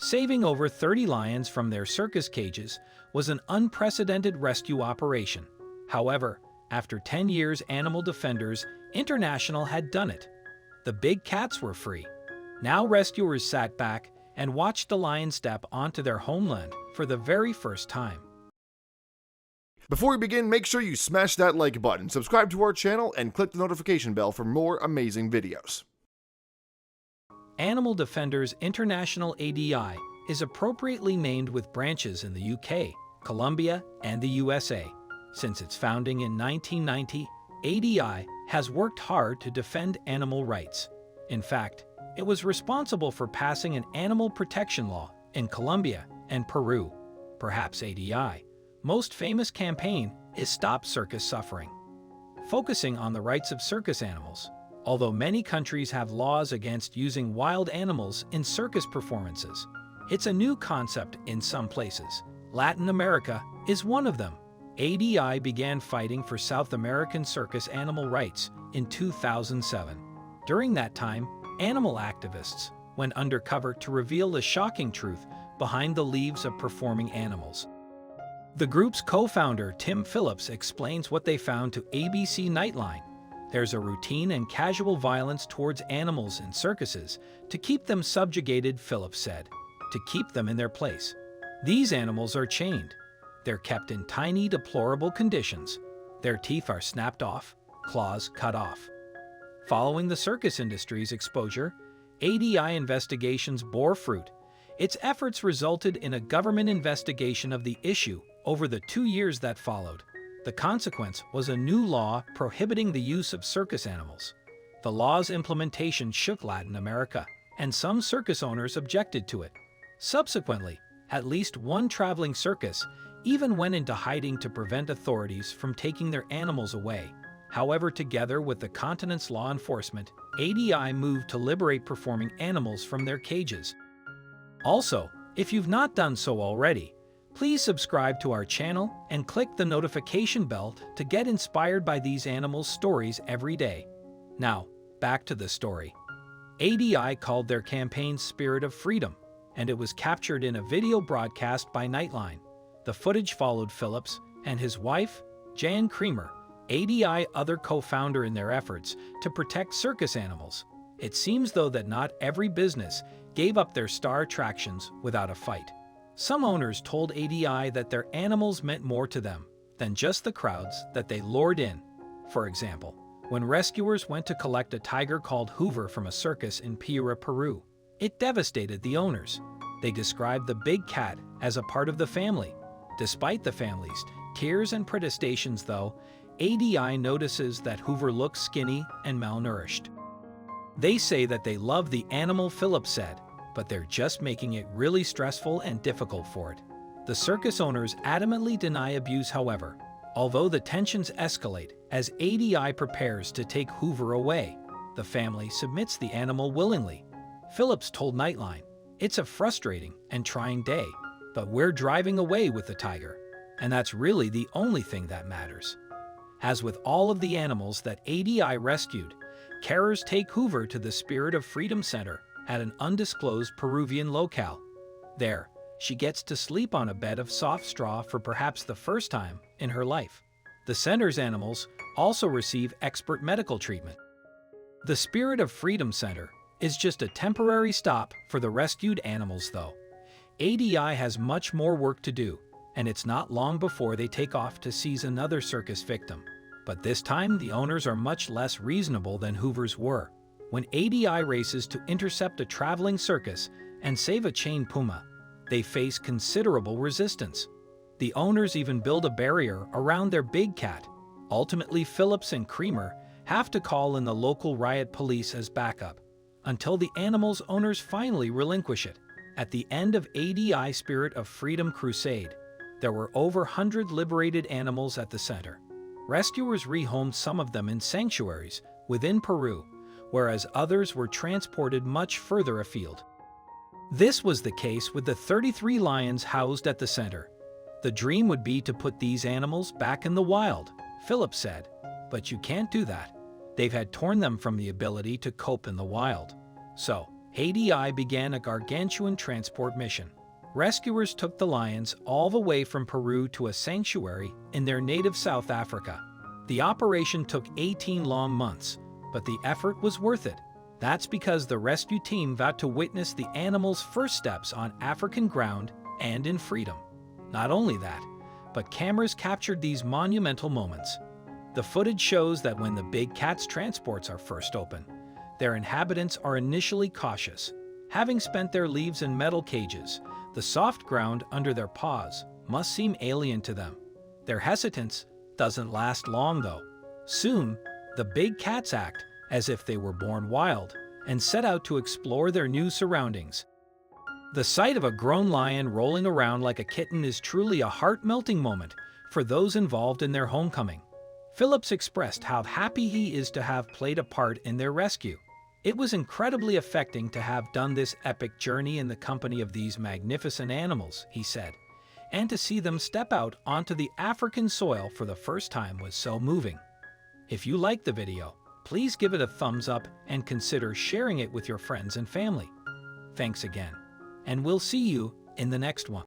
Saving over 30 lions from their circus cages was an unprecedented rescue operation. However, after 10 years, Animal Defenders International had done it. The big cats were free. Now rescuers sat back and watched the lions step onto their homeland for the very first time. Before we begin, make sure you smash that like button, subscribe to our channel, and click the notification bell for more amazing videos. Animal Defenders International ADI is appropriately named with branches in the UK, Colombia, and the USA. Since its founding in 1990, ADI has worked hard to defend animal rights. In fact, it was responsible for passing an animal protection law in Colombia and Peru. Perhaps ADI's most famous campaign is Stop Circus Suffering, focusing on the rights of circus animals. Although many countries have laws against using wild animals in circus performances, it's a new concept in some places. Latin America is one of them. ADI began fighting for South American circus animal rights in 2007. During that time, animal activists went undercover to reveal the shocking truth behind the lives of performing animals. The group's co-founder Tim Phillips explains what they found to ABC Nightline. There's a routine and casual violence towards animals in circuses to keep them subjugated, Phillips said, to keep them in their place. These animals are chained. They're kept in tiny, deplorable conditions. Their teeth are snapped off, claws cut off. Following the circus industry's exposure, ADI investigations bore fruit. Its efforts resulted in a government investigation of the issue over the 2 years that followed. The consequence was a new law prohibiting the use of circus animals. The law's implementation shook Latin America, and some circus owners objected to it. Subsequently, at least one traveling circus even went into hiding to prevent authorities from taking their animals away. However, together with the continent's law enforcement, ADI moved to liberate performing animals from their cages. Also, if you've not done so already, please subscribe to our channel and click the notification bell to get inspired by these animals' stories every day. Now, back to the story. ADI called their campaign Spirit of Freedom, and it was captured in a video broadcast by Nightline. The footage followed Phillips and his wife, Jan Creamer, ADI other co-founder, in their efforts to protect circus animals. It seems though that not every business gave up their star attractions without a fight. Some owners told ADI that their animals meant more to them than just the crowds that they lured in. For example, when rescuers went to collect a tiger called Hoover from a circus in Piura, Peru, it devastated the owners. They described the big cat as a part of the family. Despite the family's tears and protestations, though, ADI notices that Hoover looks skinny and malnourished. They say that they love the animal, Phillips said, but they're just making it really stressful and difficult for it. The circus owners adamantly deny abuse, however, although the tensions escalate as ADI prepares to take Hoover away. The family submits the animal willingly. Phillips told Nightline, "It's a frustrating and trying day, but we're driving away with the tiger, and that's really the only thing that matters." As with all of the animals that ADI rescued, carers take Hoover to the Spirit of Freedom Center at an undisclosed Peruvian locale. There, she gets to sleep on a bed of soft straw for perhaps the first time in her life. The center's animals also receive expert medical treatment. The Spirit of Freedom Center is just a temporary stop for the rescued animals, though. ADI has much more work to do, and it's not long before they take off to seize another circus victim. But this time, the owners are much less reasonable than Hoover's were. When ADI races to intercept a traveling circus and save a chained puma, they face considerable resistance. The owners even build a barrier around their big cat. Ultimately, Phillips and Creamer have to call in the local riot police as backup, until the animal's owners finally relinquish it. At the end of ADI Spirit of Freedom crusade, there were over 100 liberated animals at the center. Rescuers rehomed some of them in sanctuaries within Peru, whereas others were transported much further afield. This was the case with the 33 lions housed at the center. The dream would be to put these animals back in the wild, Phillips said, but you can't do that. They've had torn them from the ability to cope in the wild. So, ADI began a gargantuan transport mission. Rescuers took the lions all the way from Peru to a sanctuary in their native South Africa. The operation took 18 long months, but the effort was worth it. That's because the rescue team vowed to witness the animals' first steps on African ground and in freedom. Not only that, but cameras captured these monumental moments. The footage shows that when the big cat's transports are first open, their inhabitants are initially cautious. Having spent their lives in metal cages, the soft ground under their paws must seem alien to them. Their hesitance doesn't last long though. Soon, the big cats act as if they were born wild and set out to explore their new surroundings. The sight of a grown lion rolling around like a kitten is truly a heart-melting moment for those involved in their homecoming. Phillips expressed how happy he is to have played a part in their rescue. It was incredibly affecting to have done this epic journey in the company of these magnificent animals, he said, and to see them step out onto the African soil for the first time was so moving. If you liked the video, please give it a thumbs up and consider sharing it with your friends and family. Thanks again, and we'll see you in the next one.